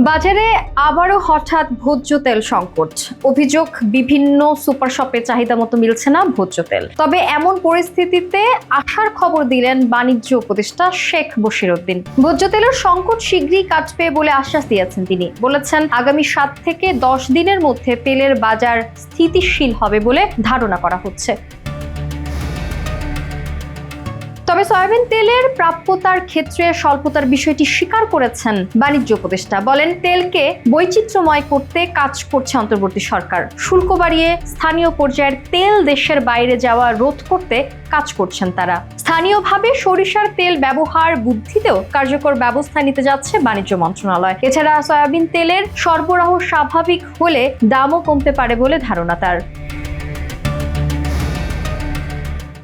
বাজারে আবারও হঠাৎ ভোজ্য তেল সংকট। অভিযোগ, বিভিন্ন সুপার শপে চাহিদা মতো মিলছে না ভোজ্য তেল। তবে এমন পরিস্থিতিতে আশার খবর দিলেন বাণিজ্য উপদেষ্টা শেখ বশিরউদ্দিন। ভোজ্য তেলের সংকট শীঘ্রই কাটবে বলে আশ্বাস দিয়েছেন তিনি। বলেছেন, আগামী 7 থেকে 10 দিনের মধ্যে তেলের বাজার স্থিতিশীল হবে বলে ধারণা করা হচ্ছে। তবে সয়াবিন তেলের প্রাপ্যতার ক্ষেত্রে স্বল্পতার বিষয়টি স্বীকার করেছেন বাণিজ্য উপদেষ্টা। বলেন, তেলকে বৈচিত্র্যময় করতে কাজ করছে অন্তর্বর্তী সরকার। শুল্ক বাড়িয়ে স্থানীয় পর্যায়ের তেল দেশের বাইরে যাওয়া রোধ করতে কাজ করছেন তারা। স্থানীয়ভাবে সরিষার তেল ব্যবহার বৃদ্ধিতেও কার্যকর ব্যবস্থা নিতে যাচ্ছে বাণিজ্য মন্ত্রণালয়। এছাড়া সয়াবিন তেলের সরবরাহ স্বাভাবিক হলে দামও কমতে পারে বলে ধারণা তার।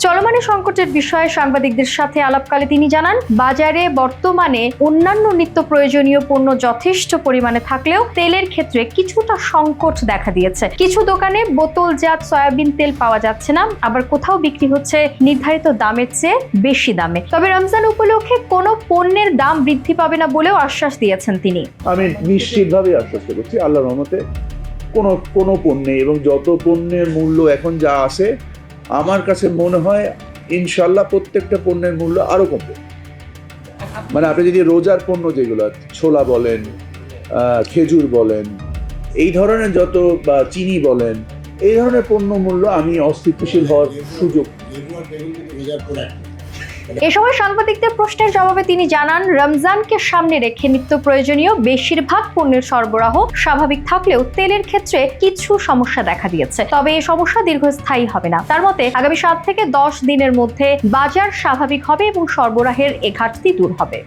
চলমান সংকটের বিষয়ে সাংবাদিকদের সাথে আলাপকালে তিনি জানান, বাজারে বর্তমানে অন্যান্য নিত্য প্রয়োজনীয় পণ্য যথেষ্ট পরিমাণে থাকলেও তেলের ক্ষেত্রে কিছুটা সংকট দেখা দিয়েছে। কিছু দোকানে বোতলজাত সয়াবিন তেল পাওয়া যাচ্ছে না, আবার কোথাও বিক্রি হচ্ছে নির্ধারিত দামের চেয়ে বেশি দামে। তবে রমজান উপলক্ষে কোনো পণ্যের দাম বৃদ্ধি পাবে না বলেও আশ্বাস দিয়েছেন তিনি। আমি নিশ্চিতভাবে আশ্বাস করছি, আল্লাহর রহমতে কোনো পণ্যে এবং যত পণ্যের মূল্য এখন যা আছে, আমার কাছে মনে হয় ইনশাল্লাহ প্রত্যেকটা পণ্যের মূল্য আরো কমবে। মানে আপনি যদি রোজার পণ্য যেগুলো, ছোলা বলেন, খেজুর বলেন, এই ধরনের যত বা চিনি বলেন, এই ধরনের পণ্য মূল্য আমি অস্থিতিশীল হওয়ার সুযোগ। এ সময় সাংবাদিকদের প্রশ্নের জবাবে তিনি জানান, রমজানকে সামনে রেখে নিত্য প্রয়োজনীয় বেশিরভাগ পণ্যের সরবরাহ স্বাভাবিক থাকলেও তেলের ক্ষেত্রে কিছু সমস্যা দেখা দিয়েছে। তবে এই সমস্যা দীর্ঘস্থায়ী হবে না। তার মতে আগামী 7 থেকে 10 দিনের মধ্যে বাজার স্বাভাবিক হবে এবং সরবরাহের এ ঘাটতি দূর হবে।